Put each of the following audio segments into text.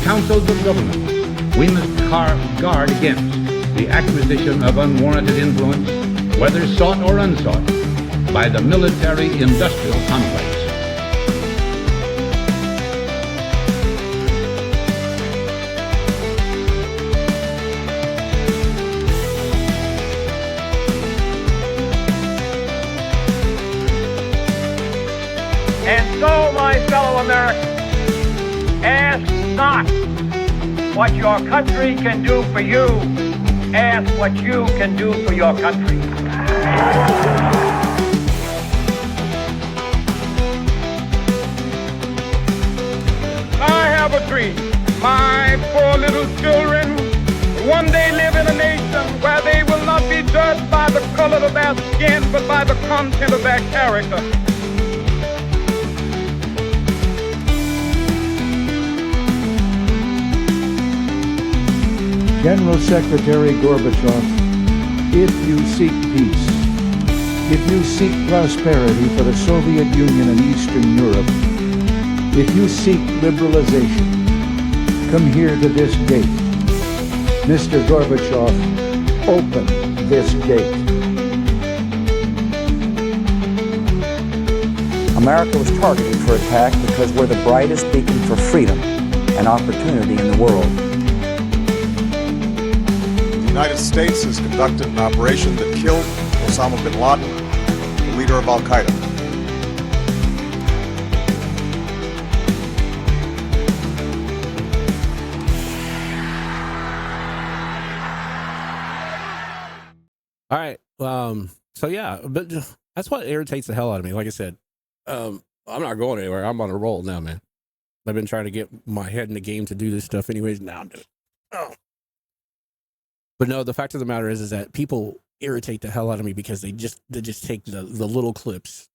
councils of government, we must guard against the acquisition of unwarranted influence, whether sought or unsought, by the military-industrial complex. And so, my fellow Americans, ask not what your country can do for you, ask what you can do for your country. I have a dream. My four little children one day live in a nation where they will not be judged by the color of their skin, but by the content of their character. General Secretary Gorbachev, if you seek peace, if you seek prosperity for the Soviet Union and Eastern Europe, if you seek liberalization, come here to this gate. Mr. Gorbachev, open this gate. America was targeted for attack because we're the brightest beacon for freedom and opportunity in the world. The United States has conducted an operation that killed Osama bin Laden, the leader of Al-Qaeda. All right. So yeah, but that's what irritates the hell out of me. Like I said, I'm not going anywhere. I'm on a roll now, man. I've been trying to get my head in the game to do this stuff anyways. Now I'm doing it. Oh. But no, the fact of the matter is that people irritate the hell out of me because they just take the little clips.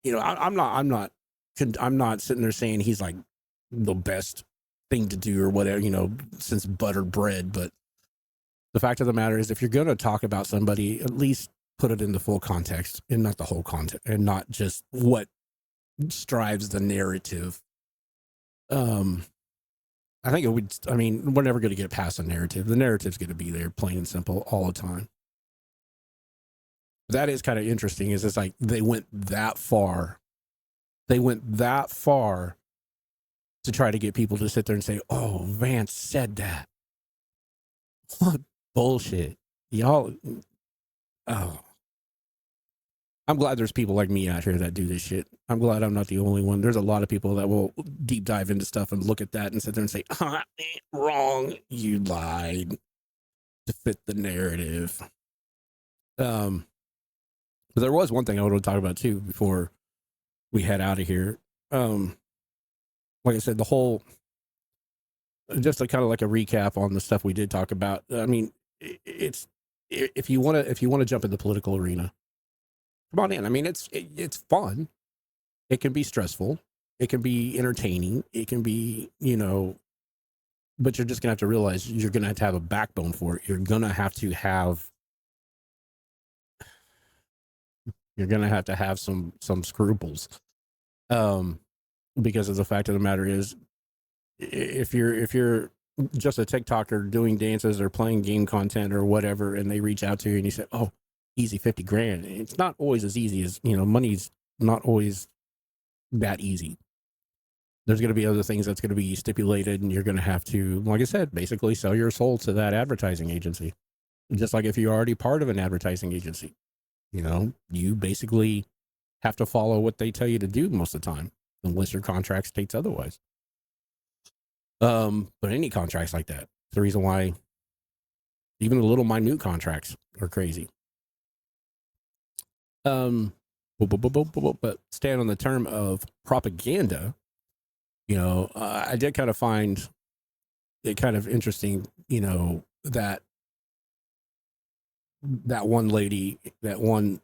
You know, I'm not sitting there saying he's like the best thing to do or whatever, you know, since buttered bread. But the fact of the matter is, if you're going to talk about somebody, at least put it in the full context and not the whole content, and not just what strives the narrative. I think we're never going to get past the narrative. The narrative's going to be there, plain and simple, all the time. That is kind of interesting, is it's like they went that far. They went that far to try to get people to sit there and say, oh, Vance said that. What bullshit. Y'all, oh. I'm glad there's people like me out here that do this shit. I'm glad I'm not the only one. There's a lot of people that will deep dive into stuff and look at that and sit there and say, wrong. You lied to fit the narrative. But there was one thing I wanted to talk about too before we head out of here. Like I said, the whole, just kind of like a recap on the stuff we did talk about. I mean, it's, if you want to jump in the political arena, come on in. I mean, it's fun. It can be stressful. It can be entertaining. It can be, you know, but you're just going to have to realize you're going to have a backbone for it. You're going to have to have some scruples. Because of the fact of the matter is, if you're just a TikToker doing dances or playing game content or whatever, and they reach out to you and you say, oh, easy 50 grand. It's not always as easy as, you know, money's not always that easy. There's going to be other things that's going to be stipulated, and you're going to have to, like I said, basically sell your soul to that advertising agency. Just like if you're already part of an advertising agency, you know, you basically have to follow what they tell you to do most of the time, unless your contract states otherwise. But any contracts like that, the reason why even the little minute contracts are crazy. But staying on the term of propaganda, you know, I did kind of find it kind of interesting, you know, that one lady, that one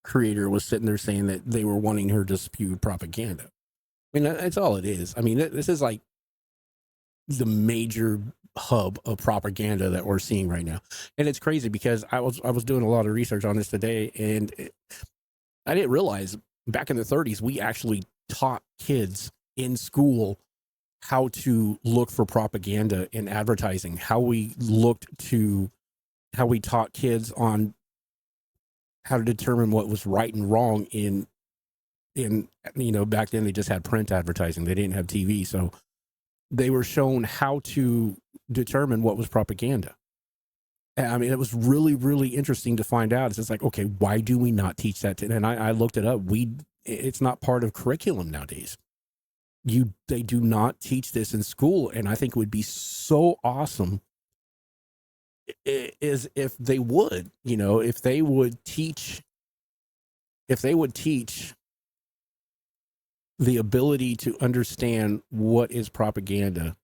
creator was sitting there saying that they were wanting her to spew propaganda. I mean, that's all it is. I mean, this is like the major hub of propaganda that we're seeing right now. And it's crazy because I was doing a lot of research on this today, and I didn't realize back in the 30s, we actually taught kids in school how to look for propaganda in advertising, how we taught kids on how to determine what was right and wrong in back then they just had print advertising. They didn't have TV. So they were shown how to determine what was propaganda. I mean, it was really, really interesting to find out. It's just like, okay, why do we not teach that? And I looked it up. It's not part of curriculum nowadays. They do not teach this in school. And I think it would be so awesome is if they would, if they would teach the ability to understand what is propaganda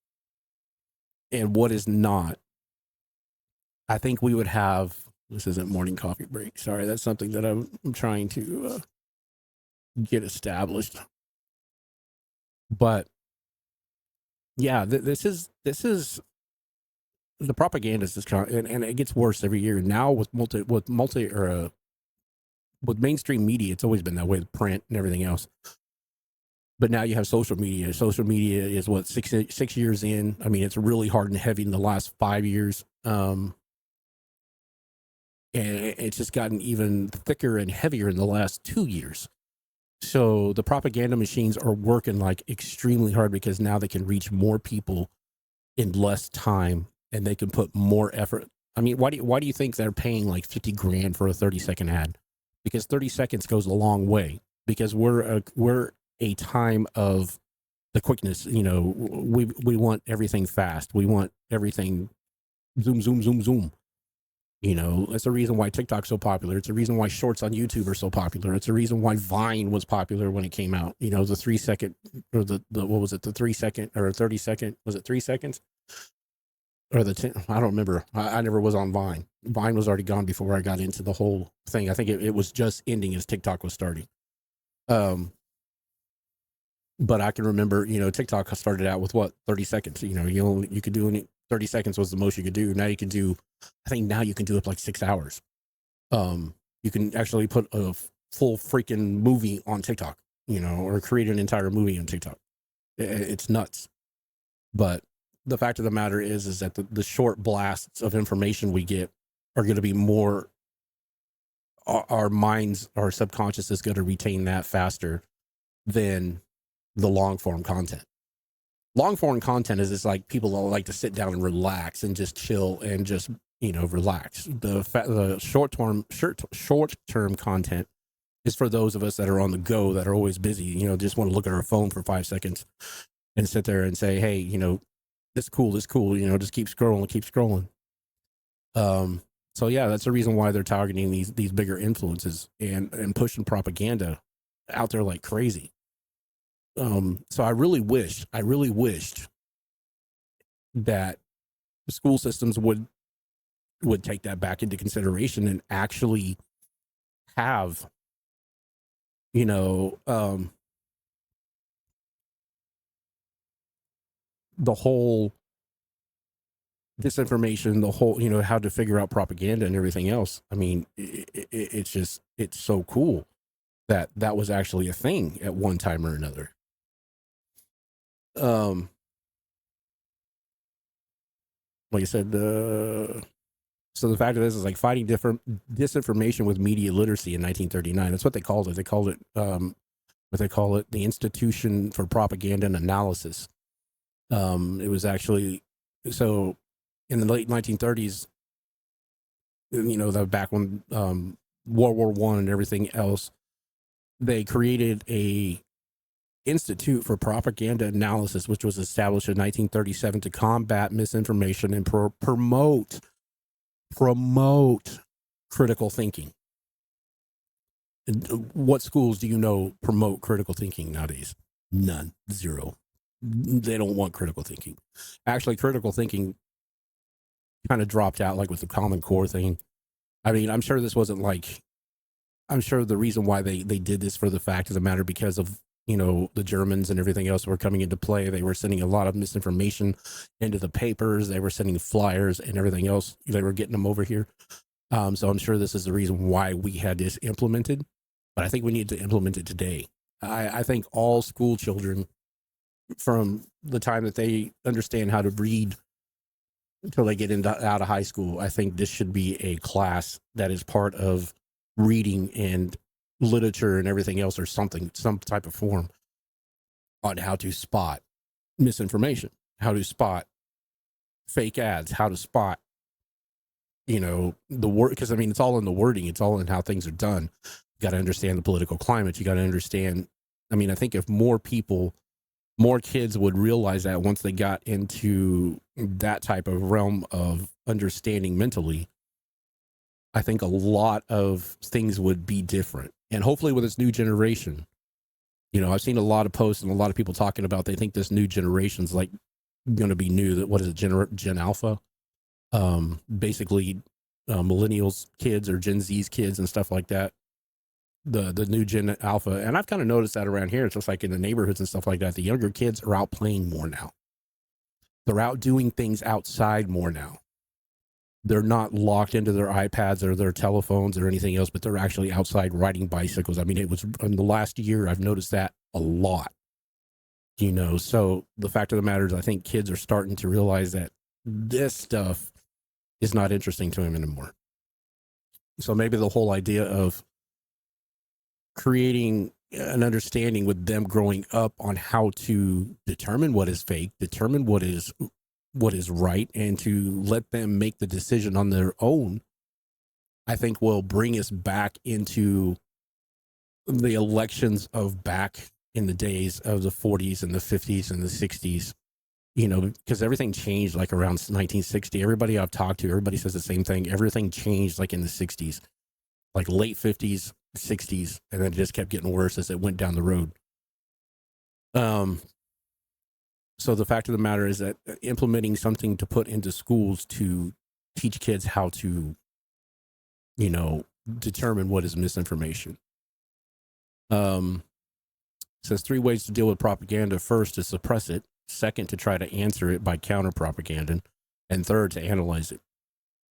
and what is not. I think we would have, this isn't morning coffee break. Sorry, that's something that I'm trying to get established. But yeah, this is the propaganda is just and it gets worse every year. Now with mainstream media, it's always been that way, with print and everything else. But now you have social media. Social media is what, six years in. I mean, it's really hard and heavy in the last 5 years. And it's just gotten even thicker and heavier in the last 2 years. So the propaganda machines are working like extremely hard because now they can reach more people in less time and they can put more effort. I mean, why do you think they're paying like $50,000 for a 30-second ad? Because 30 seconds goes a long way. Because we're a time of the quickness. We want everything fast. We want everything zoom, zoom, zoom, zoom. It's the reason why TikTok's so popular. It's the reason why shorts on YouTube are so popular. It's the reason why Vine was popular when it came out. The 3 second, or the what was it? The 3 second or 30 second? Was it 3 seconds? Or the 10? I don't remember. I never was on Vine. Vine was already gone before I got into the whole thing. I think it was just ending as TikTok was starting. But I can remember, TikTok started out with what, 30 seconds. You could do 30 seconds was the most you could do. Now you can do, I think now you can do it like 6 hours. You can actually put a full freaking movie on TikTok, or create an entire movie on TikTok. It's nuts. But the fact of the matter is that the short blasts of information we get are going to be more, our minds, our subconscious is going to retain that faster than the long form content. Long form content is just like people all like to sit down and relax and just chill and just, relax. The short term content is for those of us that are on the go, that are always busy, just want to look at our phone for 5 seconds and sit there and say, hey, this cool, just keep scrolling. So yeah, that's the reason why they're targeting these bigger influences and pushing propaganda out there like crazy. So I really wished that the school systems would take that back into consideration and actually have, the whole disinformation, the whole, how to figure out propaganda and everything else. I mean, it's so cool that was actually a thing at one time or another. Like I said, so the fact of this is like fighting disinformation with media literacy in 1939. That's what they called it. They called it, the Institution for Propaganda and Analysis. It was actually, so in the late 1930s, back when World War I and everything else, they created a Institute for Propaganda Analysis, which was established in 1937 to combat misinformation and promote critical thinking. And what schools do you know promote critical thinking nowadays? None. Zero. They don't want critical thinking. Actually, critical thinking kind of dropped out, like with the Common Core thing. I mean, I'm sure this wasn't like, I'm sure the reason why they did this for the fact of the matter, because of, the Germans and everything else were coming into play. They were sending a lot of misinformation into the papers. They were sending flyers and everything else. They were getting them over here. So I'm sure this is the reason why we had this implemented. But I think we need to implement it today. I think all school children from the time that they understand how to read until they get out of high school. I think this should be a class that is part of reading and literature and everything else, or something, some type of form on how to spot misinformation, how to spot fake ads, how to spot, the word, because I mean, it's all in the wording, it's all in how things are done. You got to understand the political climate. You got to understand. I mean, I think if more kids would realize that once they got into that type of realm of understanding mentally, I think a lot of things would be different. And hopefully with this new generation, I've seen a lot of posts and a lot of people talking about, they think this new generation's like going to be new. That, what is it, Gen Alpha? Basically millennials kids or Gen Z's kids and stuff like that. The new Gen Alpha. And I've kind of noticed that around here. It's just like in the neighborhoods and stuff like that. The younger kids are out playing more now. They're out doing things outside more now. They're not locked into their iPads or their telephones or anything else, but they're actually outside riding bicycles. I mean, it was in the last year, I've noticed that a lot, so the fact of the matter is, I think kids are starting to realize that this stuff is not interesting to them anymore. So maybe the whole idea of creating an understanding with them growing up on how to determine what is fake, determine what is right, and to let them make the decision on their own, I think will bring us back into the elections of back in the days of the 40s and the 50s and the 60s, because everything changed like around 1960. Everybody I've talked to, everybody says the same thing. Everything changed like in the 60s, like late 50s, 60s, and then it just kept getting worse as it went down the road. So the fact of the matter is that implementing something to put into schools to teach kids how to, determine what is misinformation. Says 3 ways to deal with propaganda. First, to suppress it. Second, to try to answer it by counter propaganda. And third, to analyze it.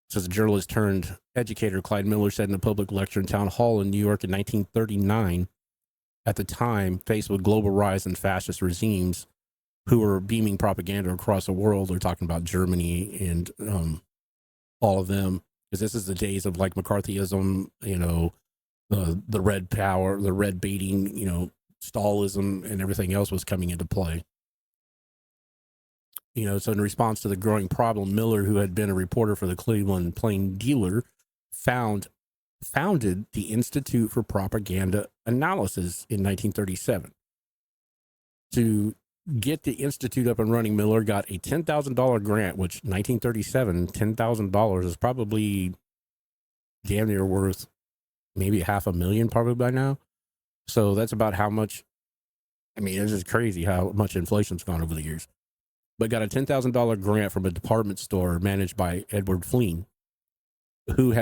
Says journalist turned educator Clyde Miller said in a public lecture in Town Hall in New York in 1939, at the time faced with global rise in fascist regimes who were beaming propaganda across the world. They're talking about Germany and all of them, because this is the days of like McCarthyism, the red power, the red baiting, Stalinism and everything else was coming into play. So in response to the growing problem, Miller, who had been a reporter for the Cleveland Plain Dealer, founded the Institute for Propaganda Analysis in 1937. To get the institute up and running, Miller got a $10,000 grant, which 1937, $10,000 is probably damn near worth maybe $500,000 probably by now. So that's about how much, I mean, it's just crazy how much inflation's gone over the years. But got a $10,000 grant from a department store managed by Edward Flynn, who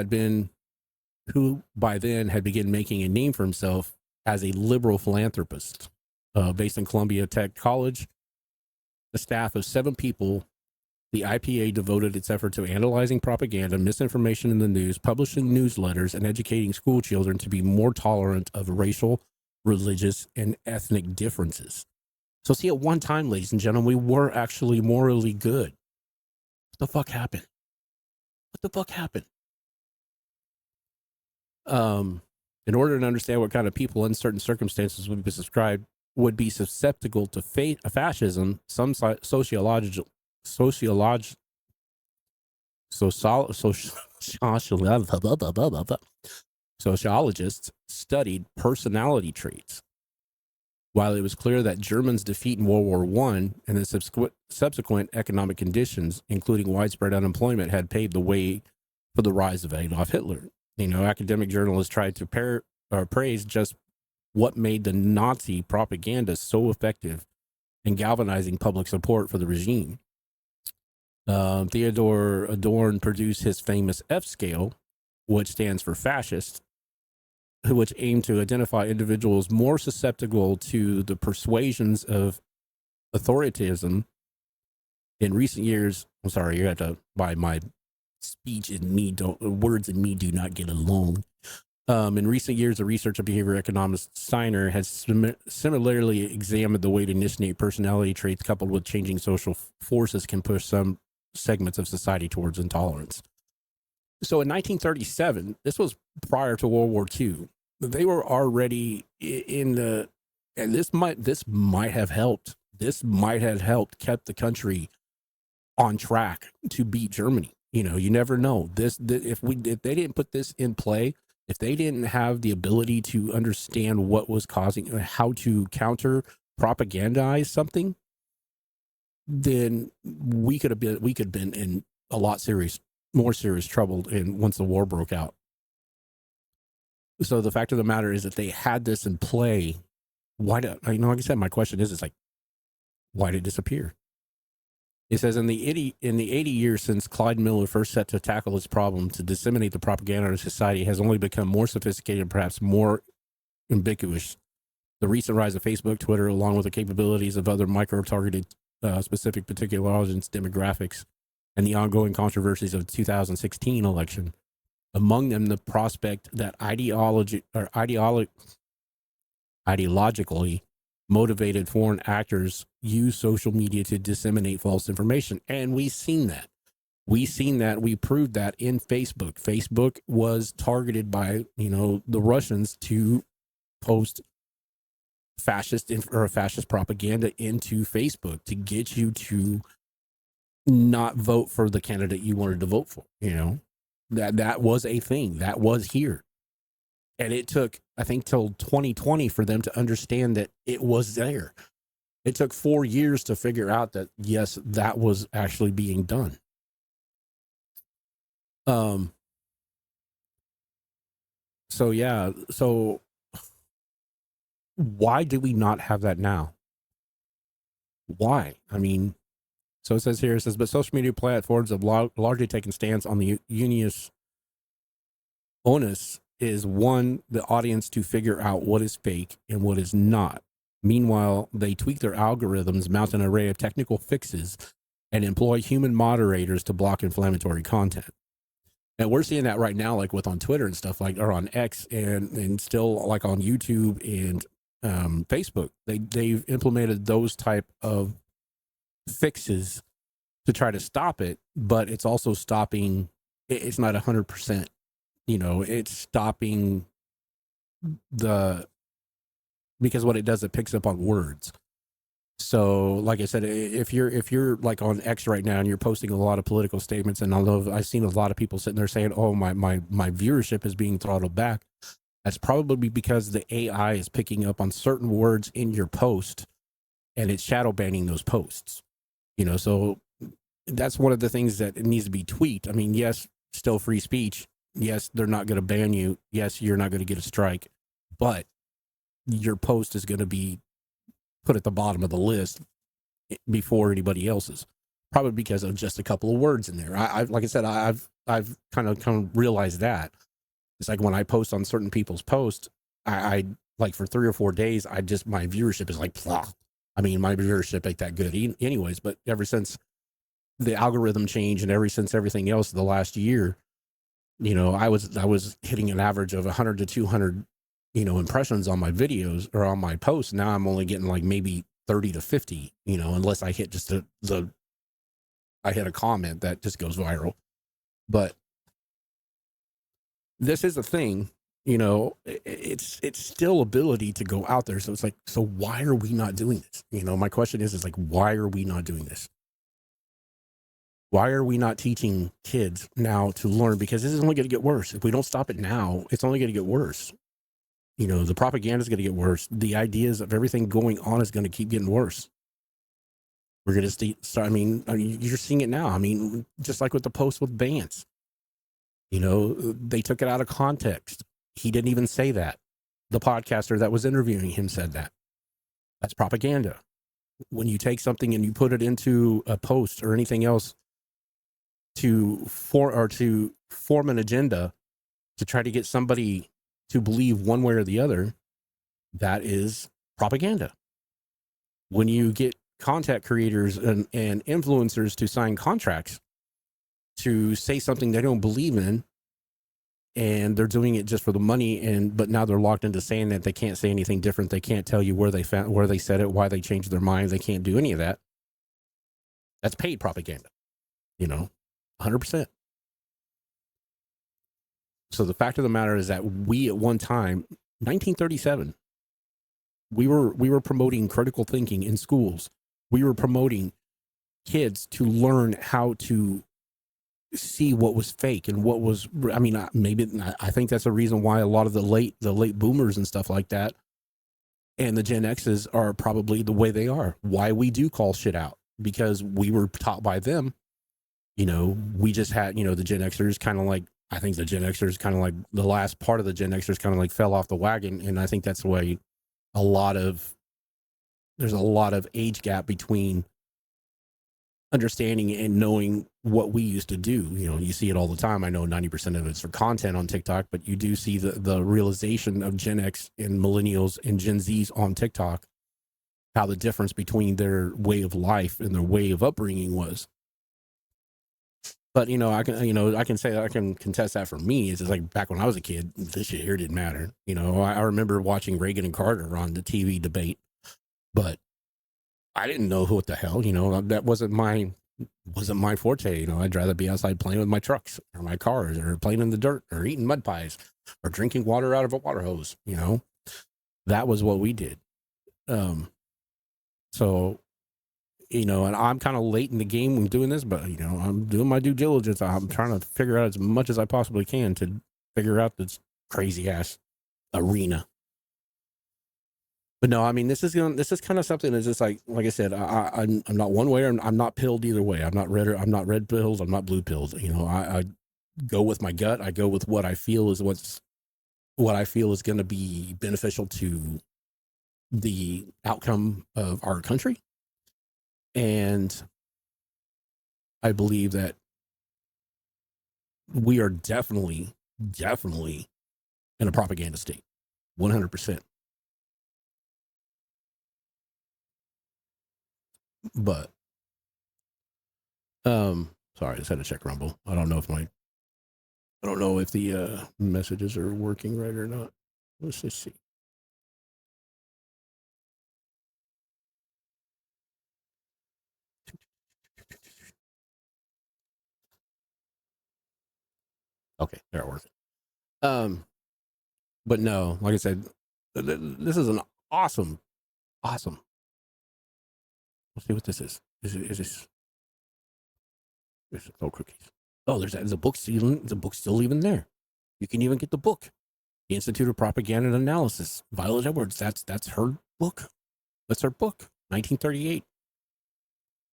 by then had begun making a name for himself as a liberal philanthropist. Based in Columbia Tech College, a staff of 7 people, the IPA devoted its effort to analyzing propaganda, misinformation in the news, publishing newsletters, and educating school children to be more tolerant of racial, religious, and ethnic differences. So see, at one time, ladies and gentlemen, we were actually morally good. What the fuck happened? In order to understand what kind of people in certain circumstances would be susceptible to fascism, some sociologists studied personality traits. While it was clear that Germans' defeat in World War I and the subsequent economic conditions, including widespread unemployment, had paved the way for the rise of Adolf Hitler, academic journalists tried to praise just what made the Nazi propaganda so effective in galvanizing public support for the regime. Theodor Adorn produced his famous F scale, which stands for fascist, which aimed to identify individuals more susceptible to the persuasions of authoritarianism. In recent years, I'm sorry, you have to buy my speech and words and me do not get along. In recent years, the research of behavior economist Steiner has similarly examined the way to initiate personality traits coupled with changing social forces can push some segments of society towards intolerance. So in 1937, this was prior to World War II. They were already in the, and this might have helped. This might have helped kept the country on track to beat Germany. You know, you never know. If they didn't put this in play, if they didn't have the ability to understand what was causing, how to counter propagandize something, then we could have been in a lot more serious trouble. And once the war broke out, so the fact of the matter is that they had this in play. Like I said, my question is like, why did it disappear? It says in the 80 years since Clyde Miller first set to tackle this problem to disseminate the propaganda of society has only become more sophisticated and perhaps more ubiquitous. The recent rise of Facebook, Twitter, along with the capabilities of other micro-targeted specific particular audience demographics and the ongoing controversies of the 2016 election, among them the prospect that ideologically motivated foreign actors use social media to disseminate false information. And we've seen that. We proved that in Facebook. Facebook was targeted by, the Russians to post fascist propaganda into Facebook to get you to not vote for the candidate you wanted to vote for. That was a thing that was here. And it took, I think, till 2020 for them to understand that it was there. It took 4 years to figure out that, yes, that was actually being done. So why do we not have that now? Why? So it says here, but social media platforms have largely taken stance on the onus is the audience to figure out what is fake and what is not. Meanwhile, they tweak their algorithms, mount an array of technical fixes, and employ human moderators to block inflammatory content. And we're seeing that right now, like on Twitter and stuff, or on X and still like on YouTube and Facebook. They've implemented those type of fixes to try to stop it, but it's also stopping. It's not 100%. It's stopping because what it does, it picks up on words. So like I said, if you're like on X right now and you're posting a lot of political statements, and although I've seen a lot of people sitting there saying, oh, my viewership is being throttled back, that's probably because the AI is picking up on certain words in your post and it's shadow banning those posts. So that's one of the things that it needs to be tweaked. Yes, still free speech. Yes, they're not going to ban you. Yes, you're not going to get a strike, but your post is going to be put at the bottom of the list before anybody else's, probably because of just a couple of words in there. Like I said, I've kind of realized that. It's like when I post on certain people's posts, I like for 3 or 4 days, my viewership is like, blah. My viewership ain't that good anyways, but ever since the algorithm changed and since everything else the last year, I was hitting an average of 100 to 200, impressions on my videos or on my posts. Now I'm only getting like maybe 30 to 50, unless I hit just I hit a comment that just goes viral. But this is a thing, it's still ability to go out there. So it's like, so why are we not doing this? My question is like, why are we not doing this? Why are we not teaching kids now to learn? Because this is only going to get worse. If we don't stop it now, it's only going to get worse. The propaganda is going to get worse. The ideas of everything going on is going to keep getting worse. We're going to start, you're seeing it now. Just like with the post with Vance, they took it out of context. He didn't even say that. The podcaster that was interviewing him said that. That's propaganda. When you take something and you put it into a post or anything else to form an agenda to try to get somebody to believe one way or the other, that is propaganda. When you get content creators and influencers to sign contracts to say something they don't believe in and they're doing it just for the money. But now they're locked into saying that they can't say anything different. They can't tell you where they said it, why they changed their mind. They can't do any of that. That's paid propaganda, 100%. So the fact of the matter is that we at one time, 1937, we were promoting critical thinking in schools. We were promoting kids to learn how to see what was fake and what was, I think that's a reason why a lot of the late boomers and stuff like that and the Gen X's are probably the way they are. Why we do call shit out, because we were taught by them. We just had, the Gen Xers kind of like, I think the Gen Xers kind of like the last part of the Gen Xers kind of like fell off the wagon. And I think that's the way there's a lot of age gap between understanding and knowing what we used to do. You see it all the time. I know 90% of it's for content on TikTok, but you do see the realization of Gen X and millennials and Gen Zs on TikTok, how the difference between their way of life and their way of upbringing was. But I can say that I can contest that for me. It's just like back when I was a kid, this shit here didn't matter. I remember watching Reagan and Carter on the TV debate, but I didn't know what the hell, that wasn't my forte. I'd rather be outside playing with my trucks or my cars or playing in the dirt or eating mud pies or drinking water out of a water hose. That was what we did. So, and I'm kind of late in the game when doing this, but I'm doing my due diligence. I'm trying to figure out as much as I possibly can to figure out this crazy ass arena. But no, this is kind of something that's just like I said, I'm not one way, or I'm not pilled either way. I'm not red pills. I'm not blue pills. I go with my gut. I go with what I feel is going to be beneficial to the outcome of our country. And I believe that we are definitely in a propaganda state, 100%. But, sorry, I just had to check Rumble. I don't know if the messages are working right or not. Let's just see. Okay, they're working. But no, like I said, this is an awesome. Let's see what this is. Is this? There's no cookies. Oh, there's a book. The book's still even there. You can even get the book, The Institute of Propaganda and Analysis. Violet Edwards. That's her book. That's her book, 1938.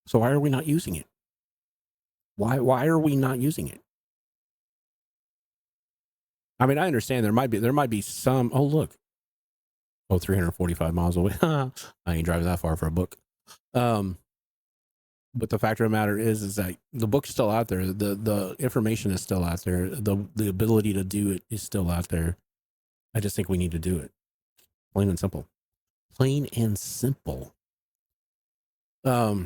So why are we not using it? Why are we not using it? I understand there might be some. Oh, look. 345 miles away. I ain't driving that far for a book. But the fact of the matter is that the book's still out there. The information is still out there. The ability to do it is still out there. I just think we need to do it. Plain and simple. Plain and simple. So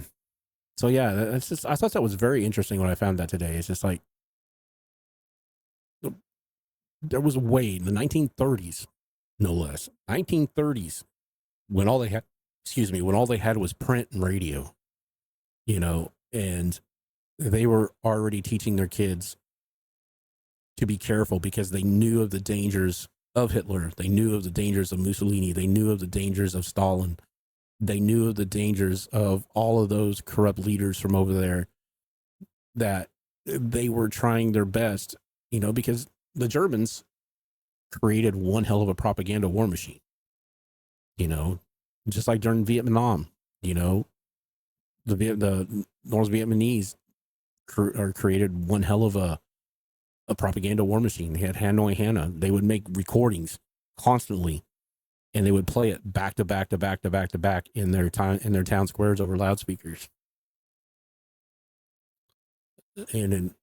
yeah, that's just, I thought that was very interesting when I found that today. It's just like, there was a way in the 1930s, no less, 1930s, when all they had was print and radio, and they were already teaching their kids to be careful because they knew of the dangers of Hitler. They knew of the dangers of Mussolini. They knew of the dangers of Stalin. They knew of the dangers of all of those corrupt leaders from over there, that they were trying their best, because the Germans created one hell of a propaganda war machine, just like during Vietnam, the North Vietnamese created one hell of a propaganda war machine. They had Hanoi Hannah. They would make recordings constantly, and they would play it back to back to back to back to back in their town squares over loudspeakers. And then,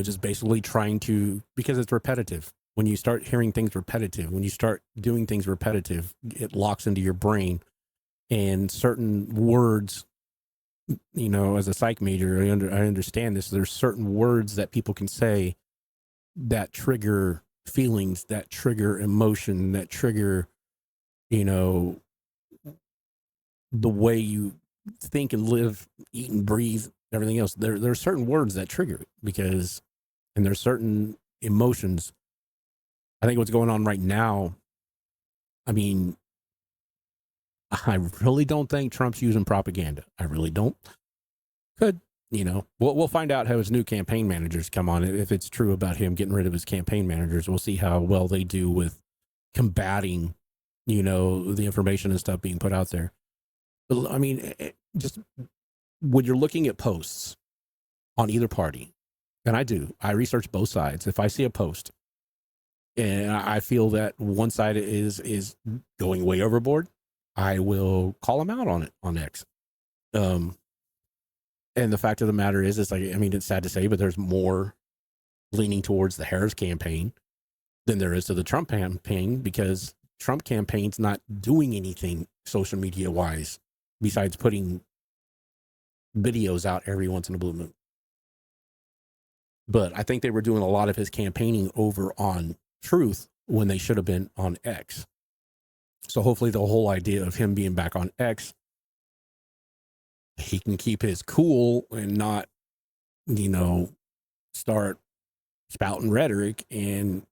just basically trying to, because it's repetitive. When you start hearing things repetitive, when you start doing things repetitive, it locks into your brain, and certain words, as a psych major, I understand this. There's certain words that people can say that trigger feelings, that trigger emotion, that trigger, you know, the way you think and live, eat and breathe, everything else. There are certain words that trigger it and there's certain emotions. I think what's going on right now, I mean, I really don't think Trump's using propaganda. I really don't. Could, you know, we'll find out how his new campaign managers come on. If it's true about him getting rid of his campaign managers, we'll see how well they do with combating, you know, the information and stuff being put out there. But, I mean, just when you're looking at posts on either party, and I research both sides. If I see a post and I feel that one side is going way overboard, I will call them out on it on X. And the fact of the matter is, it's like, I mean, it's sad to say, but there's more leaning towards the Harris campaign than there is to the Trump campaign, because Trump campaign's not doing anything social media wise besides putting videos out every once in a blue moon. But I think they were doing a lot of his campaigning over on Truth when they should have been on X. So hopefully the whole idea of him being back on X, he can keep his cool and not, you know, start spouting rhetoric and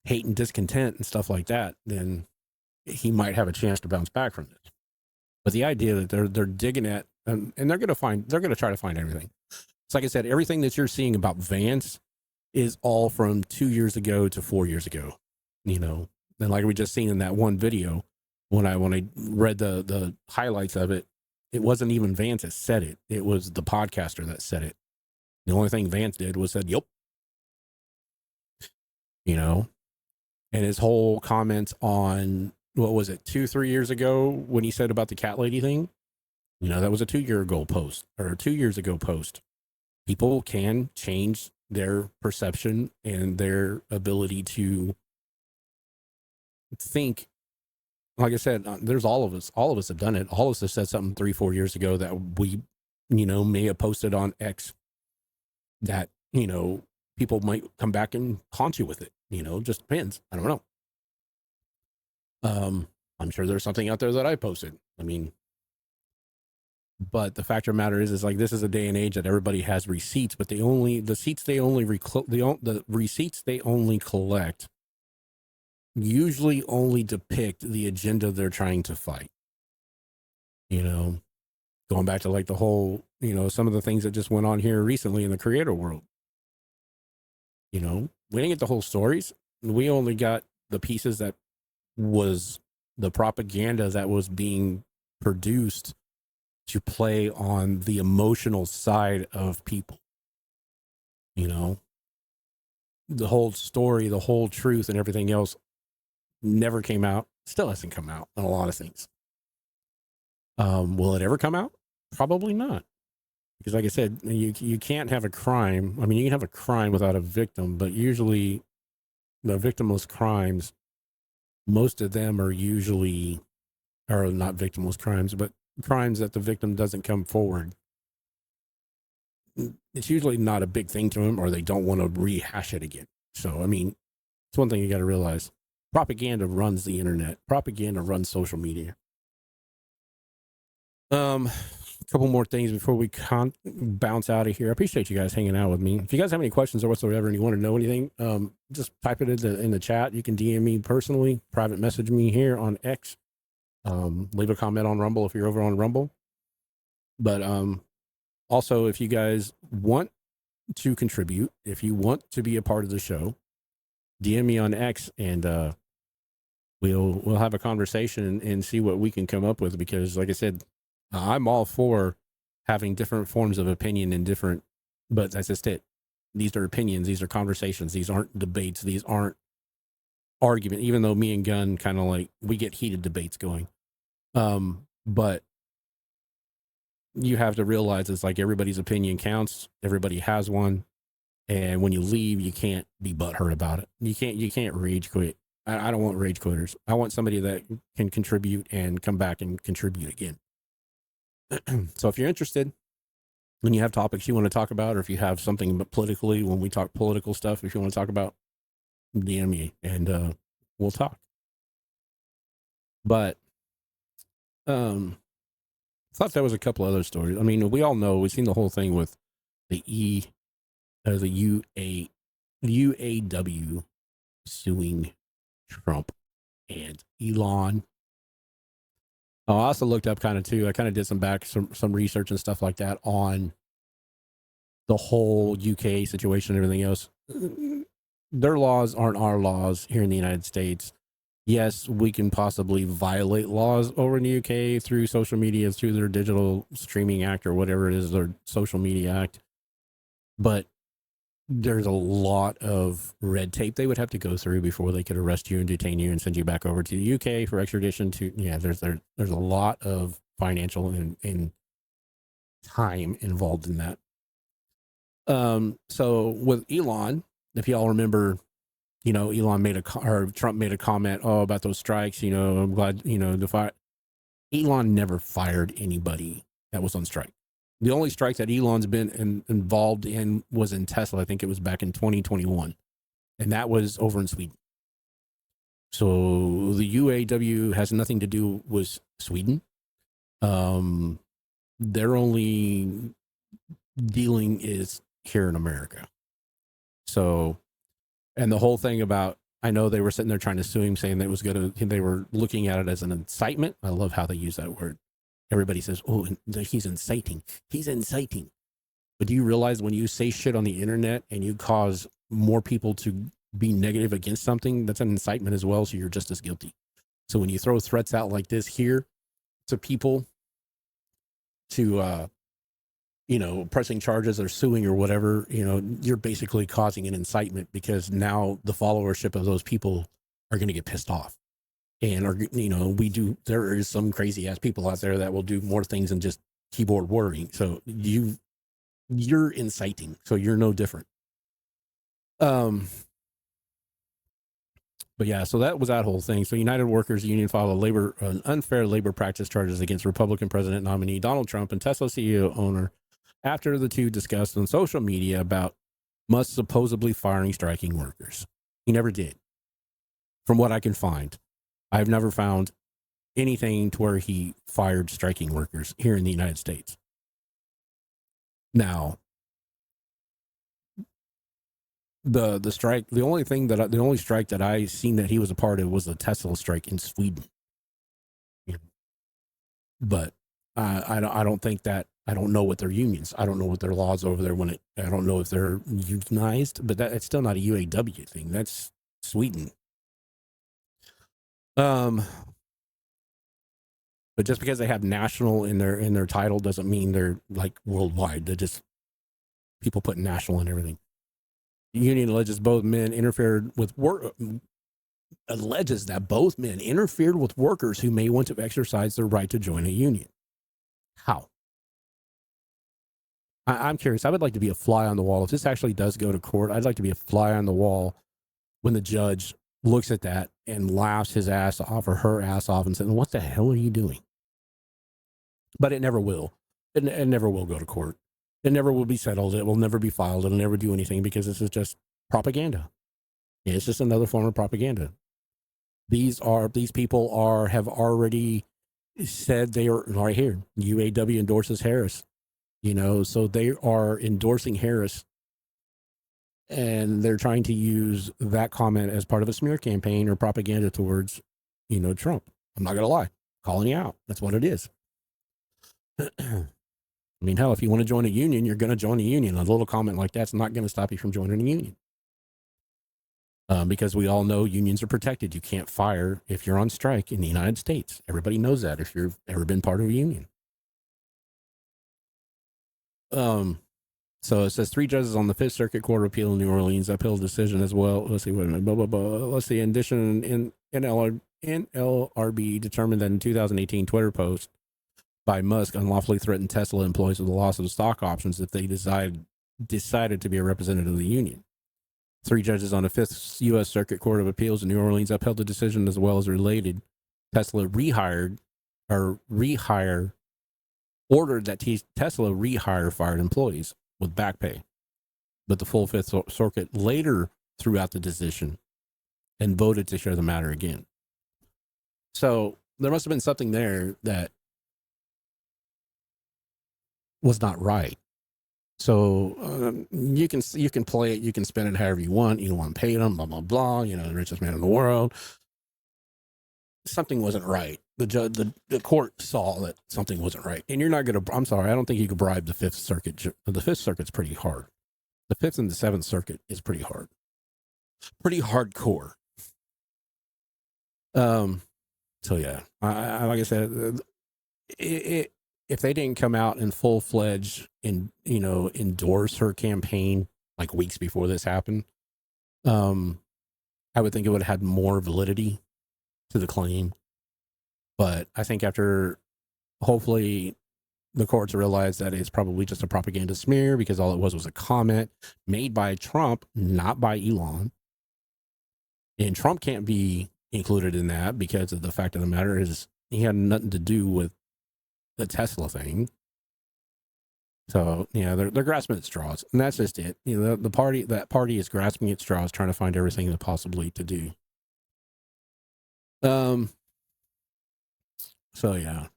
hate and discontent and stuff like that. Then he might have a chance to bounce back from this. But the idea that they're digging at, and they're going to try to find everything. It's like I said, everything that you're seeing about Vance is all from 2 years ago to 4 years ago, you know. And like we just seen in that one video, when I read the highlights of it, it wasn't even Vance that said it. It was the podcaster that said it. The only thing Vance did was said, "Yep," you know. And his whole comments on, what was it, 2-3 years ago when he said about the cat lady thing, you know, that was a 2 year ago post, or a 2 years ago post. People can change their perception and their ability to think. Like I said, there's all of us have done it. All of us have said something 3-4 years ago that we, you know, may have posted on X that, you know, people might come back and haunt you with it. You know, just depends. I don't know. I'm sure there's something out there that I posted. I mean, but the fact of the matter is like, this is a day and age that everybody has receipts, but the receipts they only collect usually only depict the agenda they're trying to fight. You know, going back to like the whole, you know, some of the things that just went on here recently in the creator world. You know, we didn't get the whole stories. We only got the pieces that was the propaganda that was being produced to play on the emotional side of people. You know, the whole story, the whole truth and everything else never came out, still hasn't come out on a lot of things. Will it ever come out? Probably not. Because like I said, you can't have a crime. I mean, you can have a crime without a victim, but usually the victimless crimes, most of them are usually, or not victimless crimes, but crimes that the victim doesn't come forward. It's usually not a big thing to them, or they don't want to rehash it again. So, I mean, it's one thing you got to realize. Propaganda runs the internet. Propaganda runs social media. A couple more things before we bounce out of here. I appreciate you guys hanging out with me. If you guys have any questions or whatsoever and you want to know anything, just type it in the chat. You can DM me personally, private message me here on X. Leave a comment on Rumble if you're over on Rumble. But also, if you guys want to contribute, if you want to be a part of the show, DM me on X and we'll have a conversation and see what we can come up with. Because like I said, I'm all for having different forms of opinion and different, but that's just it. These are opinions. These are conversations. These aren't debates. These aren't argument, even though me and Gunn kind of like, we get heated debates going. But you have to realize it's like everybody's opinion counts. Everybody has one. And when you leave, you can't be butthurt about it. You can't rage quit. I don't want rage quitters. I want somebody that can contribute and come back and contribute again. So if you're interested, when you have topics you want to talk about, or if you have something politically, when we talk political stuff, if you want to talk about, DM me and we'll talk. But thought there was a couple other stories. I mean, we all know, we've seen the whole thing with the UAW suing Trump and Elon. I also looked up kind of too. I kind of did some research and stuff like that on the whole UK situation and everything else. Their laws aren't our laws here in the United States. Yes, we can possibly violate laws over in the UK through social media, through their digital streaming act or whatever it is, their social media act. But there's a lot of red tape they would have to go through before they could arrest you and detain you and send you back over to the UK for extradition to, there's a lot of financial and time involved in that. So with Elon, if y'all remember, Elon Trump made a comment, about those strikes, I'm glad, Elon never fired anybody that was on strike. The only strike that Elon's been involved in was in Tesla. I think it was back in 2021. And that was over in Sweden. So the UAW has nothing to do with Sweden. Their only dealing is here in America. So, and the whole thing about, I know they were sitting there trying to sue him, saying that they were looking at it as an incitement. I love how they use that word. Everybody says, oh, he's inciting. He's inciting. But do you realize when you say shit on the internet and you cause more people to be negative against something, that's an incitement as well, so you're just as guilty. So when you throw threats out like this here to people to, pressing charges or suing or whatever, you're basically causing an incitement, because now the followership of those people are going to get pissed off. And there is some crazy ass people out there that will do more things than just keyboard warring. So you're inciting. So you're no different. But yeah, so that was that whole thing. So United Workers Union filed an unfair labor practice charges against Republican president nominee Donald Trump and Tesla CEO owner after the two discussed on social media about Musk supposedly firing striking workers. He never did. From what I can find, I've never found anything to where he fired striking workers here in the United States. Now, the strike, the only strike that I seen that he was a part of was the Tesla strike in Sweden. But I don't think that, I don't know what their unions, I don't know what their laws over there I don't know if they're unionized, but it's still not a UAW thing. That's Sweden. But just because they have national in their title doesn't mean they're like worldwide. They're just people put national in everything. The union alleges that both men interfered with workers who may want to exercise their right to join a union. How? I'm curious. I would like to be a fly on the wall. If this actually does go to court, I'd like to be a fly on the wall when the judge looks at that and laughs his ass off or her ass off and says, what the hell are you doing? But it never will. It never will go to court. It never will be settled. It will never be filed. It'll never do anything, because this is just propaganda. It's just another form of propaganda. These people have already said they are right here. UAW endorses Harris, so they are endorsing Harris. And they're trying to use that comment as part of a smear campaign or propaganda towards, Trump. I'm not going to lie. Calling you out. That's what it is. I mean, hell, if you want to join a union, you're going to join a union. A little comment like that's not going to stop you from joining a union. Because we all know unions are protected. You can't fire if you're on strike in the United States. Everybody knows that if you've ever been part of a union. So it says 3 judges on the Fifth Circuit Court of Appeal in New Orleans upheld the decision as well. Let's see, wait a minute. Blah, blah, blah. Let's see. In addition, NLRB determined that in 2018 Twitter post by Musk unlawfully threatened Tesla employees with the loss of stock options if they decided to be a representative of the union. 3 judges on the Fifth U.S. Circuit Court of Appeals in New Orleans upheld the decision as well as related Tesla rehire ordered that Tesla rehire fired employees with back pay. But the full Fifth Circuit later threw out the decision and voted to hear the matter again. So there must have been something there that was not right. So you can play it, you can spin it however you want. Elon paid them, blah blah blah. You know, the richest man in the world. Something wasn't right. The court saw that something wasn't right, and you're not gonna. I'm sorry, I don't think you could bribe the Fifth Circuit. The Fifth Circuit's pretty hard. The Fifth and the Seventh Circuit is pretty hard, pretty hardcore. So yeah, I like I said, if they didn't come out in full fledged and endorse her campaign like weeks before this happened, I would think it would have had more validity to the claim. But I think after, hopefully, the courts realize that it's probably just a propaganda smear, because all it was a comment made by Trump, not by Elon. And Trump can't be included in that, because of the fact of the matter is he had nothing to do with the Tesla thing. So, they're grasping at straws, and that's just it. That party is grasping at straws, trying to find everything that possibly to do. So yeah,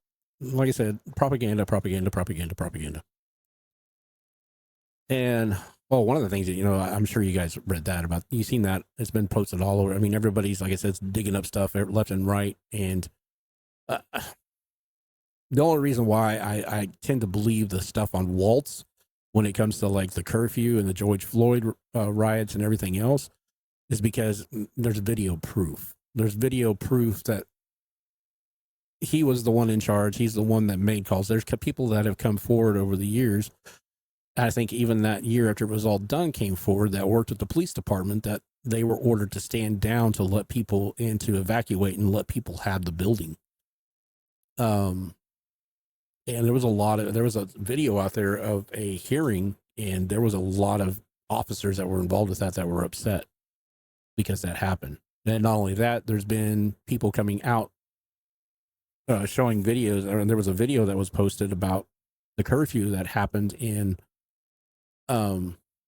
like I said, propaganda. And one of the things that, I'm sure you guys read that about, you've seen that, it's been posted all over. I mean, everybody's, like I said, digging up stuff left and right. And the only reason why I tend to believe the stuff on Waltz when it comes to like the curfew and the George Floyd riots and everything else is because there's video proof. There's video proof that he was the one in charge. He's the one that made calls. There's people that have come forward over the years. I think even that year after it was all done came forward that worked with the police department, that they were ordered to stand down to let people in, to evacuate and let people have the building. And there was a video out there of a hearing, and there was a lot of officers that were involved with that were upset because that happened. And not only that, there's been people coming out showing videos. There was a video that was posted about the curfew that happened in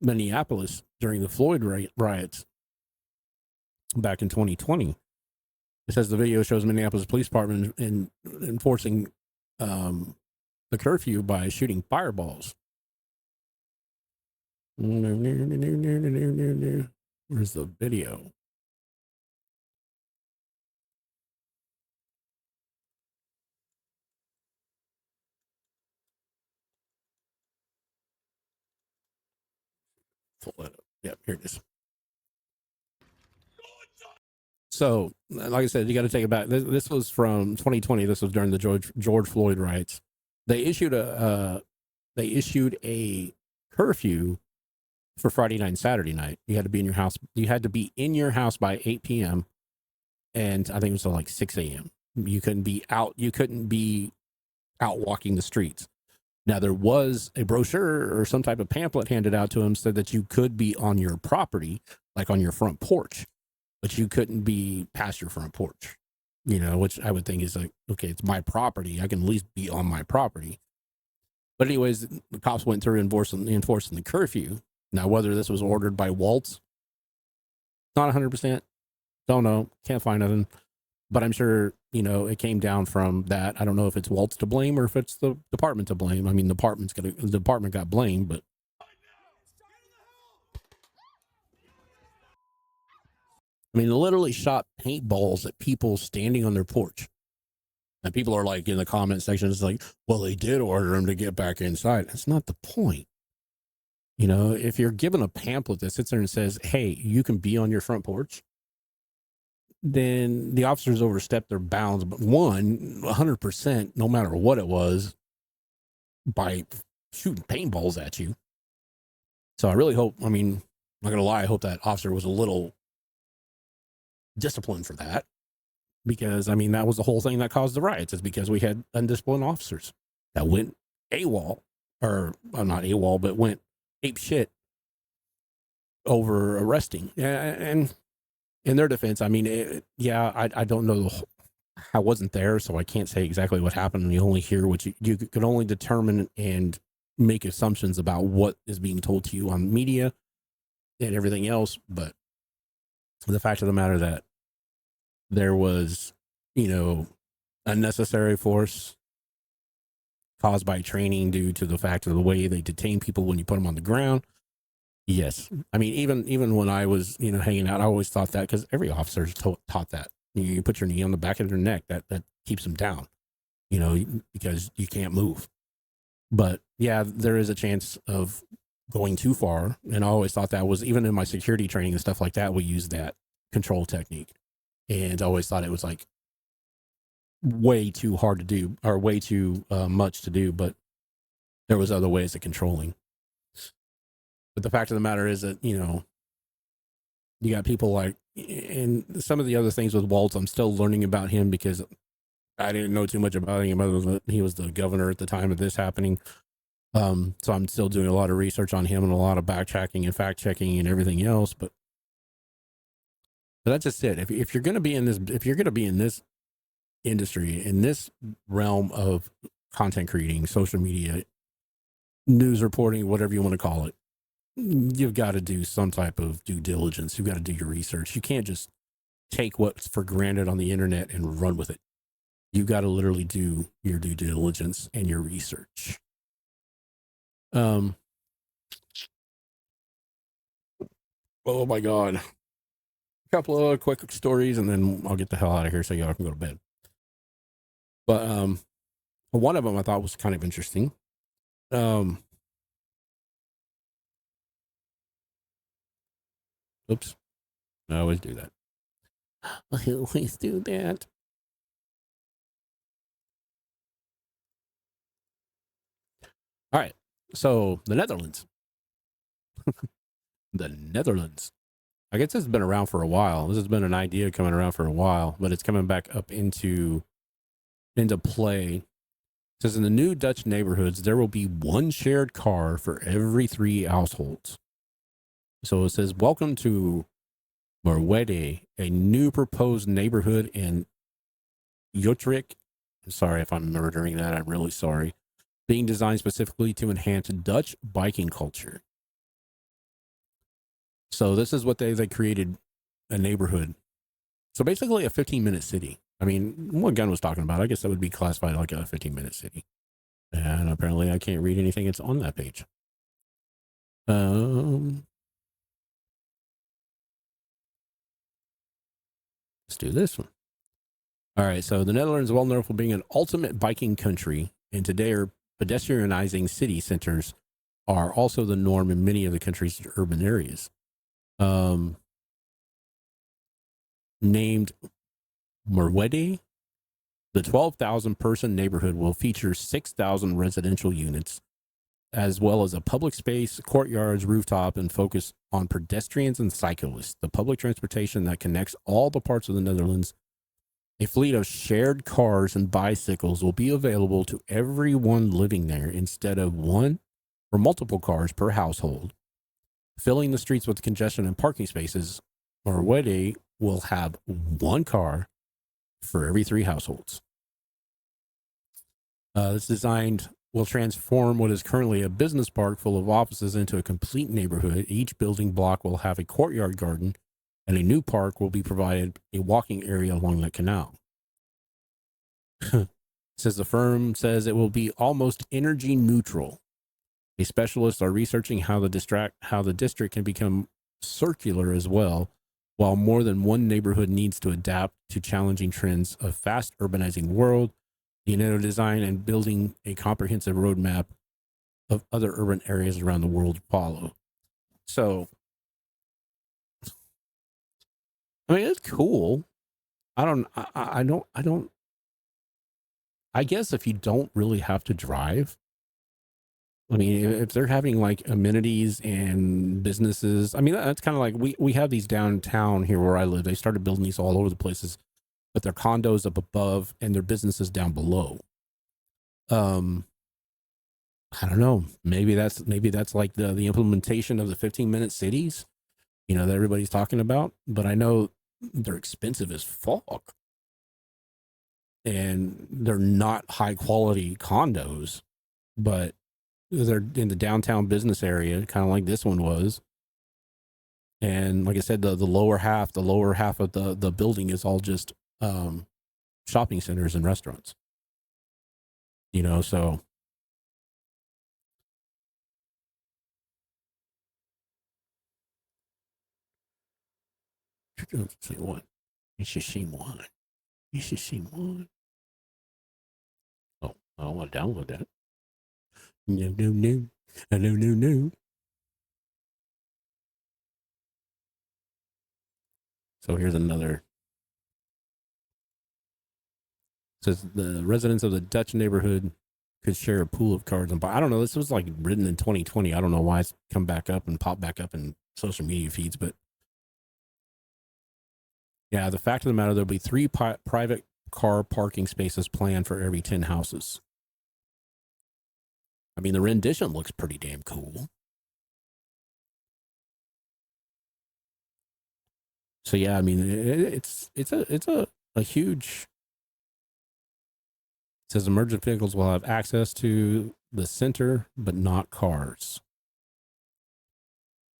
Minneapolis during the Floyd riots back in 2020. It says the video shows Minneapolis Police Department enforcing the curfew by shooting fireballs. Where's the video? Pull it up. Yep, here it is. So, like I said, you got to take it back. This was from 2020. This was during the George Floyd riots. They issued a curfew for Friday night and Saturday night. You had to be in your house. You had to be in your house by 8 p.m. and I think it was like 6 a.m. You couldn't be out. You couldn't be out walking the streets. Now, there was a brochure or some type of pamphlet handed out to him, said that you could be on your property, like on your front porch, but you couldn't be past your front porch, which I would think is like, okay, it's my property. I can at least be on my property. But anyways, the cops went through enforcing the curfew. Now, whether this was ordered by Waltz, not 100%. Don't know. Can't find nothing. But I'm sure, it came down from that. I don't know if it's Waltz to blame or if it's the department to blame. I mean, the department got blamed, but I mean, they literally shot paintballs at people standing on their porch. And people are like in the comment section, it's like, well, they did order them to get back inside. That's not the point. If you're given a pamphlet that sits there and says, hey, you can be on your front porch, then the officers overstepped their bounds. But 100%, no matter what it was, by shooting paintballs at you. So I really hope, I'm not going to lie, I hope that officer was a little disciplined for that. Because, that was the whole thing that caused the riots, is because we had undisciplined officers that went AWOL, or not AWOL, but went ape shit over arresting. And in their defense, I don't know I wasn't there, so I can't say exactly what happened. You only hear what you can only determine and make assumptions about what is being told to you on media and everything else. But the fact of the matter that there was, unnecessary force caused by training due to the fact of the way they detain people when you put them on the ground. Yes. I mean, even when I was, hanging out, I always thought that, because every officer is taught that. You put your knee on the back of their neck, that keeps them down, because you can't move. But yeah, there is a chance of going too far. And I always thought that was, even in my security training and stuff like that, we use that control technique. And I always thought it was like way too hard to do, or way too much to do, but there was other ways of controlling. But the fact of the matter is that, you got people like, and some of the other things with Waltz, I'm still learning about him because I didn't know too much about him other than he was the governor at the time of this happening. So I'm still doing a lot of research on him and a lot of backtracking and fact checking and everything else. But that's just it. If you're going to be in this industry, in this realm of content creating, social media, news reporting, whatever you want to call it, you've got to do some type of due diligence. You've got to do your research. You can't just take what's for granted on the internet and run with it. You've got to literally do your due diligence and your research. Oh my God. A couple of other quick stories and then I'll get the hell out of here so y'all can go to bed. But one of them I thought was kind of interesting. Oops. I always do that. I always do that. All right. So the Netherlands. The Netherlands. I guess this has been around for a while. This has been an idea coming around for a while, but it's coming back up into play. It says in the new Dutch neighborhoods, there will be one shared car for every 3 households. So it says, welcome to Merwede, a new proposed neighborhood in Utrecht. I'm sorry if I'm murdering that. I'm really sorry. Being designed specifically to enhance Dutch biking culture. So this is what they created, a neighborhood. So basically a 15-minute city. I mean, what Gunn was talking about, I guess that would be classified like a 15-minute city. And apparently I can't read anything that's on that page. Let's do this one. All right, so the Netherlands is well known for being an ultimate biking country, and today our pedestrianizing city centers are also the norm in many of the country's urban areas. Named Merwede, the 12,000 person neighborhood will feature 6,000 residential units, as well as a public space, courtyards, rooftop, and focus on pedestrians and cyclists, the public transportation that connects all the parts of the Netherlands. A fleet of shared cars and bicycles will be available to everyone living there instead of one or multiple cars per household. Filling the streets with congestion and parking spaces, Merwede will have one car for every 3 households. This design will transform what is currently a business park full of offices into a complete neighborhood. Each building block will have a courtyard garden, and a new park will be provided a walking area along the canal. Says the firm says it will be almost energy neutral. A specialists are researching how the district can become circular as well, while more than one neighborhood needs to adapt to challenging trends of fast urbanizing world. The design and building a comprehensive roadmap of other urban areas around the world to follow. So, I mean, it's cool. I guess if you don't really have to drive, I mean, if they're having like amenities and businesses, I mean, that's kind of like we have these downtown here where I live. They started building these all over the places, but their condos up above and their businesses down below. I don't know. Maybe that's like the implementation of the 15-minute cities, that everybody's talking about. But I know they're expensive as fuck. and they're not high quality condos, but they're in the downtown business area, kind of like this one was. And like I said, the lower half of the building is all just shopping centers and restaurants. You know, so say what? You should see one. You should see one. Oh, I don't want to download that. No. So here's another. It says the residents of the Dutch neighborhood could share a pool of cards and buy. I don't know. This was like written in 2020. I don't know why it's come back up and popped back up in social media feeds, but yeah, the fact of the matter, there'll be 3 private car parking spaces planned for every 10 houses. I mean, the rendition looks pretty damn cool. So yeah, I mean, it's a huge. It says emergent vehicles will have access to the center, but not cars.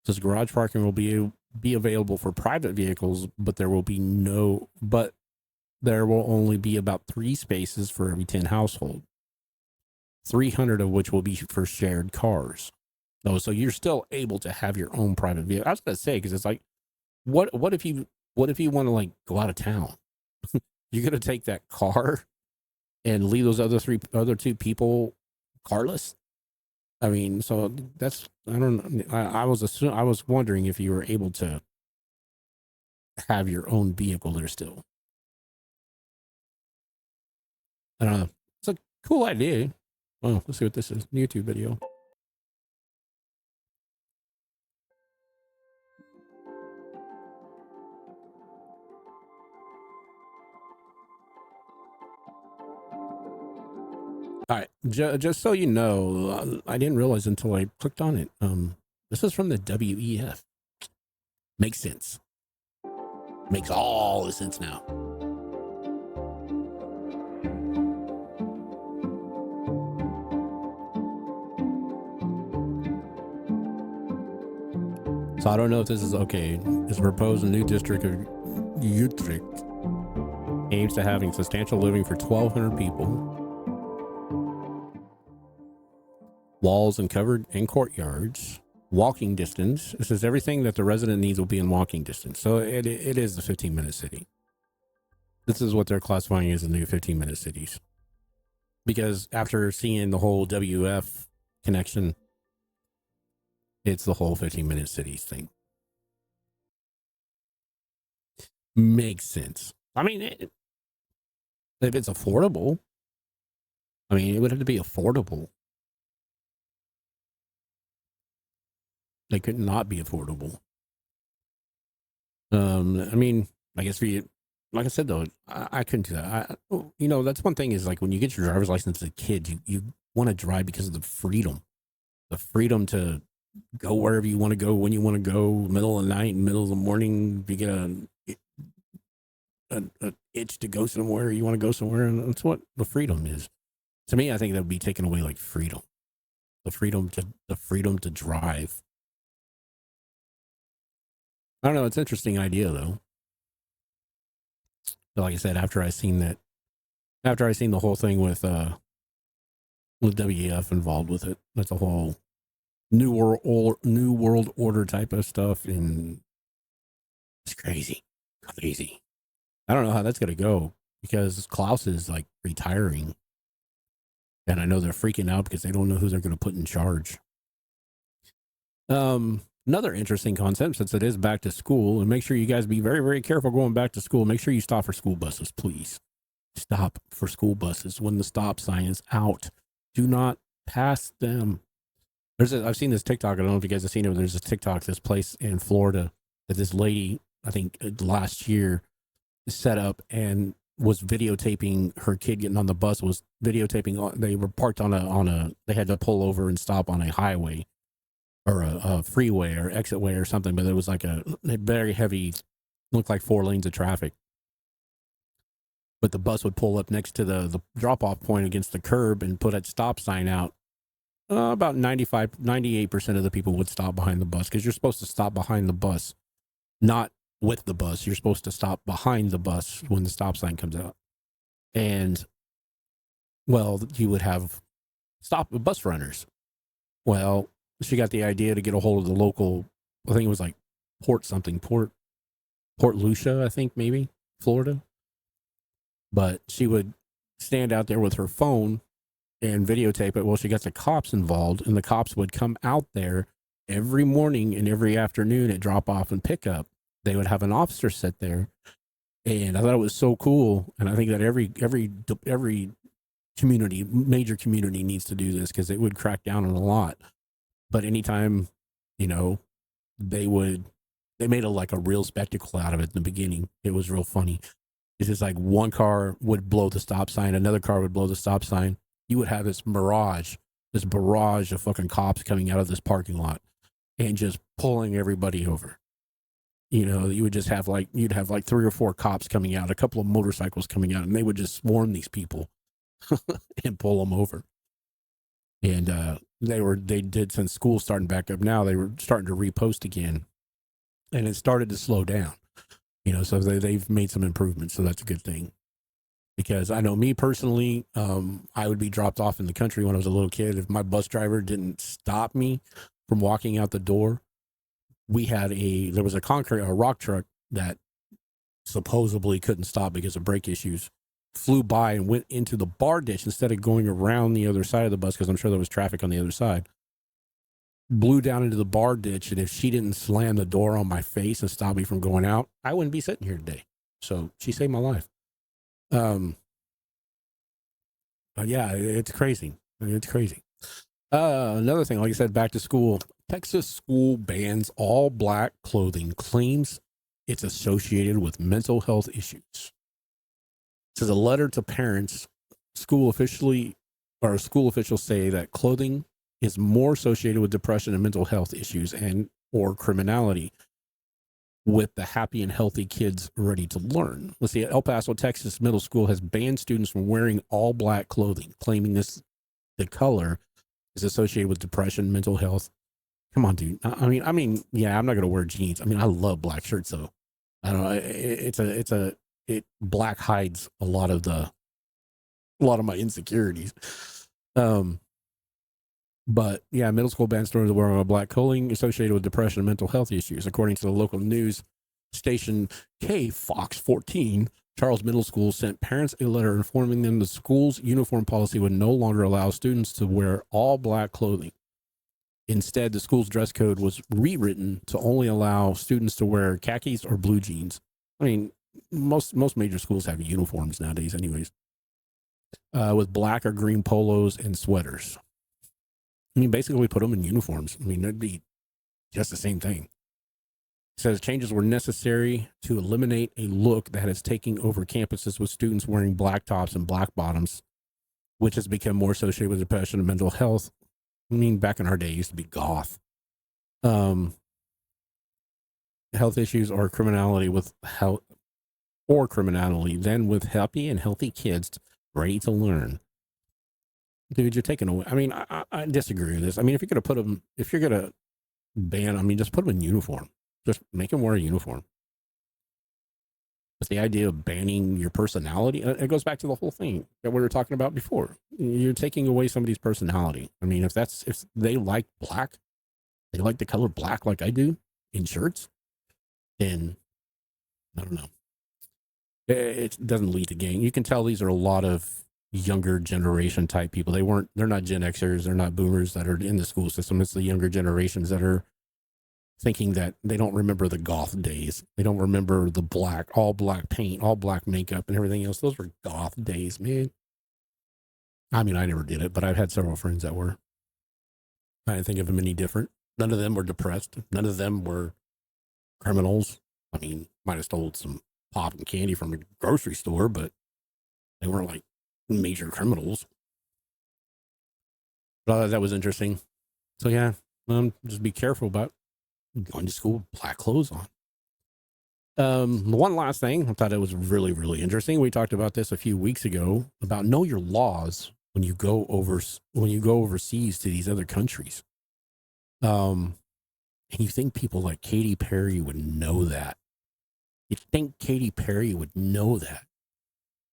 It says garage parking will be available for private vehicles, but there will only be about 3 spaces for every 10 household. 300 of which will be for shared cars. Oh, so you're still able to have your own private vehicle. I was gonna say, because it's like, what if you want to like go out of town? You're gonna take that car and leave those other 2 people carless? I mean, so that's, I don't know. I was wondering if you were able to have your own vehicle there still. I don't know. It's a cool idea. Oh, let's see what this is. YouTube video. All right, just so you know, I didn't realize until I clicked on it. This is from the WEF. Makes sense. Makes all the sense now. So I don't know if this is okay. It's proposed a new district of Utrecht aims to having substantial living for 1,200 people. Walls and covered and courtyards, walking distance. It says everything that the resident needs will be in walking distance. So it is the 15-minute city. This is what they're classifying as the new 15-minute cities. Because after seeing the whole WF connection, it's the whole 15-minute cities thing. Makes sense. I mean, if it's affordable, I mean, it would have to be affordable. They could not be affordable. I mean, I guess for you, like I said though, I couldn't do that. You know, that's one thing is like when you get your driver's license as a kid, you want to drive because of the freedom to go wherever you want to go, when you want to go, middle of the night, middle of the morning. If you get a itch to go somewhere, you want to go somewhere, and that's what the freedom is. To me, I think that would be taken away like freedom, the freedom to drive. I don't know. It's an interesting idea though. But like I said, after I seen the whole thing with WEF involved with it, that's a whole new world order type of stuff, and it's crazy. I don't know how that's gonna go because Klaus is like retiring, and I know they're freaking out because they don't know who they're gonna put in charge. Another interesting concept, since it is back to school, and make sure you guys be very, very careful going back to school. Make sure you stop for school buses, please. Stop for school buses when the stop sign is out. Do not pass them. I've seen this TikTok. I don't know if you guys have seen it. But there's this TikTok, this place in Florida that this lady, I think last year, set up and was videotaping her kid getting on the bus. Was videotaping. They were parked on a. They had to pull over and stop on a highway or a freeway or exit way or something. But it was like a very heavy, looked like 4 lanes of traffic. but the bus would pull up next to the drop-off point against the curb and put a stop sign out. About 98% of the people would stop behind the bus, because you're supposed to stop behind the bus, not with the bus. You're supposed to stop behind the bus when the stop sign comes out. And, well, you would have bus runners. Well, she got the idea to get a hold of the local, I think it was like Port Lucia, I think, maybe, Florida. But she would stand out there with her phone and videotape it. Well, she got the cops involved, and the cops would come out there every morning and every afternoon at drop off and pick up. They would have an officer sit there, and I thought it was so cool. And I think that every community, major community, needs to do this, because it would crack down on a lot. But anytime, you know, they made a real spectacle out of it in the beginning. It was real funny. It's just like one car would blow the stop sign, another car would blow the stop sign. You would have this barrage of fucking cops coming out of this parking lot and just pulling everybody over. You know, you would just have you'd have 3 or 4 cops coming out, a couple of motorcycles coming out, and they would just swarm these people and pull them over. And they did, since school's starting back up now, they were starting to repost again, and it started to slow down. You know, so they've made some improvements, so that's a good thing. Because I know me personally, I would be dropped off in the country when I was a little kid. If my bus driver didn't stop me from walking out the door, there was a rock truck that supposedly couldn't stop because of brake issues, flew by and went into the bar ditch instead of going around the other side of the bus, because I'm sure there was traffic on the other side. Blew down into the bar ditch, and if she didn't slam the door on my face and stop me from going out, I wouldn't be sitting here today. So she saved my life. But yeah, it's crazy. It's crazy. Another thing, like I said, back to school. Texas school bans all black clothing, claims it's associated with mental health issues. It says a letter to parents. School officials say that clothing is more associated with depression and mental health issues or criminality, with the happy and healthy kids ready to learn. Let's see, El Paso, Texas middle school has banned students from wearing all black clothing, claiming the color is associated with depression, mental health. Come on, dude. I mean, yeah, I'm not going to wear jeans. I mean, I love black shirts, though. I don't know. Black hides a lot of my insecurities. But yeah, middle school banned students wearing black clothing associated with depression and mental health issues. According to the local news station Fox 14, Charles Middle School sent parents a letter informing them the school's uniform policy would no longer allow students to wear all black clothing. Instead, the school's dress code was rewritten to only allow students to wear khakis or blue jeans. I mean, most major schools have uniforms nowadays anyways, with black or green polos and sweaters. I mean, basically, we put them in uniforms. I mean, it'd be just the same thing. It says changes were necessary to eliminate a look that is taking over campuses with students wearing black tops and black bottoms, which has become more associated with depression and mental health. I mean, back in our day, it used to be goth. Health issues or criminality then with happy and healthy kids ready to learn. Dude, you're taking away. I mean, I disagree with this. I mean, if you're going to ban, I mean, just put them in uniform. Just make them wear a uniform. But the idea of banning your personality, it goes back to the whole thing that we were talking about before. You're taking away somebody's personality. I mean, if they like black, they like the color black like I do in shirts, then I don't know. It doesn't lead to gain. You can tell these are a lot of younger generation type people. They're not Gen Xers, they're not boomers that are in the school system. It's the younger generations that are thinking that they don't remember the goth days. They don't remember the all black paint, all black makeup and everything else. Those were goth days, man. I mean, I never did it, but I've had several friends that were. I didn't think of them any different. None of them were depressed. None of them were criminals. I mean, might have stole some pop and candy from a grocery store, but they weren't like major criminals. But I thought that was interesting. So yeah, just be careful about going to school with black clothes on. One last thing, I thought it was really, really interesting. We talked about this a few weeks ago about know your laws when you go overseas to these other countries. And you think people like Katy Perry would know that. You'd think Katy Perry would know that.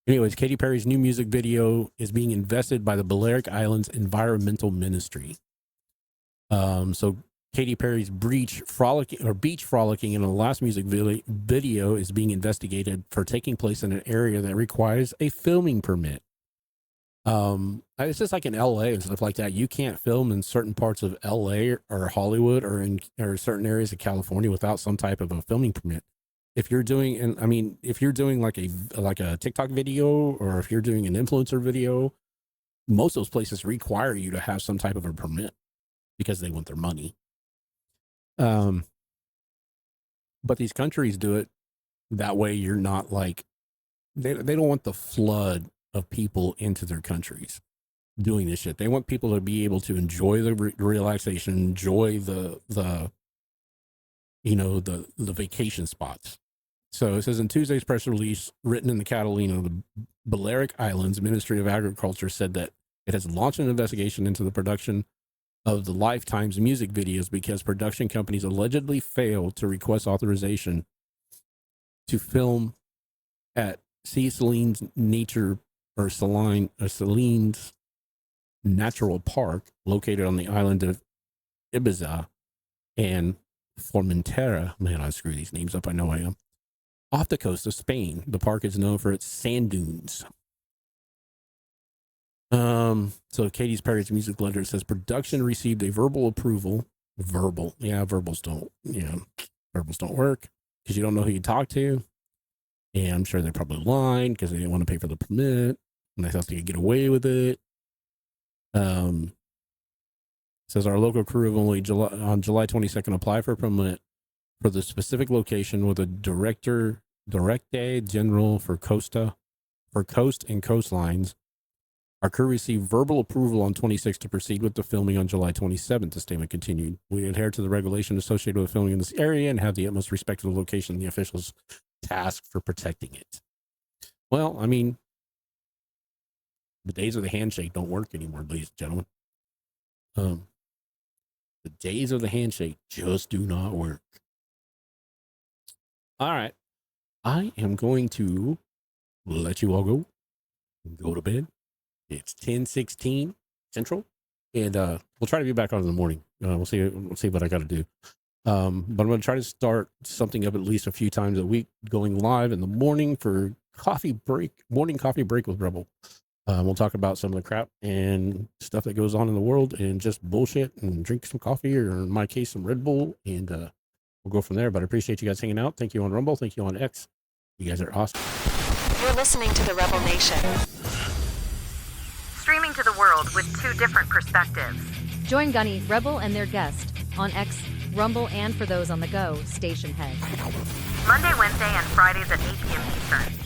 Anyways, Katy Perry's new music video is being invested by the Balearic Islands Environmental Ministry. So Katy Perry's beach frolicking in the last music video is being investigated for taking place in an area that requires a filming permit. It's just like in LA and stuff like that. You can't film in certain parts of LA or Hollywood or certain areas of California without some type of a filming permit. If you're doing, if you're doing like a TikTok video, or if you're doing an influencer video, most of those places require you to have some type of a permit because they want their money. But these countries do it that way. You're not like, they don't want the flood of people into their countries doing this shit. They want people to be able to enjoy the relaxation, enjoy the vacation spots. So it says in Tuesday's press release, written in the Catalina, the Balearic Islands Ministry of Agriculture said that it has launched an investigation into the production of the Lifetime's music videos because production companies allegedly failed to request authorization to film at Saline's Natural Park, located on the island of Ibiza and Formentera. Man, I screw these names up. I know I am. Off the coast of Spain. The park is known for its sand dunes. So Katy Perry's music letter says production received a verbal approval. Verbals don't work because you don't know who you talk to. And I'm sure they're probably lying because they didn't want to pay for the permit and they thought they could get away with it. Says our local crew of only on July 22nd applied for a permit for the specific location with a Director General for Coast and Coastlines. Our crew received verbal approval on 26 to proceed with the filming on July 27th, the statement continued. We adhere to the regulation associated with filming in this area and have the utmost respect for the location and the officials tasked for protecting it. Well, I mean, the days of the handshake don't work anymore, ladies and gentlemen. The days of the handshake just do not work. All right. I am going to let you all go to bed. It's 10:16 Central, and we'll try to be back on in the morning. We'll see what I got to do. But I'm going to try to start something up at least a few times a week, going live in the morning for morning coffee break with Rebel. We'll talk about some of the crap and stuff that goes on in the world and just bullshit and drink some coffee, or in my case, some Red Bull, and we'll go from there. But I appreciate you guys hanging out. Thank you on Rumble. Thank you on X. You guys are awesome. You're listening to the Rebel Nation. Streaming to the world with two different perspectives. Join Gunny, Rebel, and their guest on X, Rumble, and for those on the go, Station Head. Monday, Wednesday, and Fridays at 8 p.m. Eastern.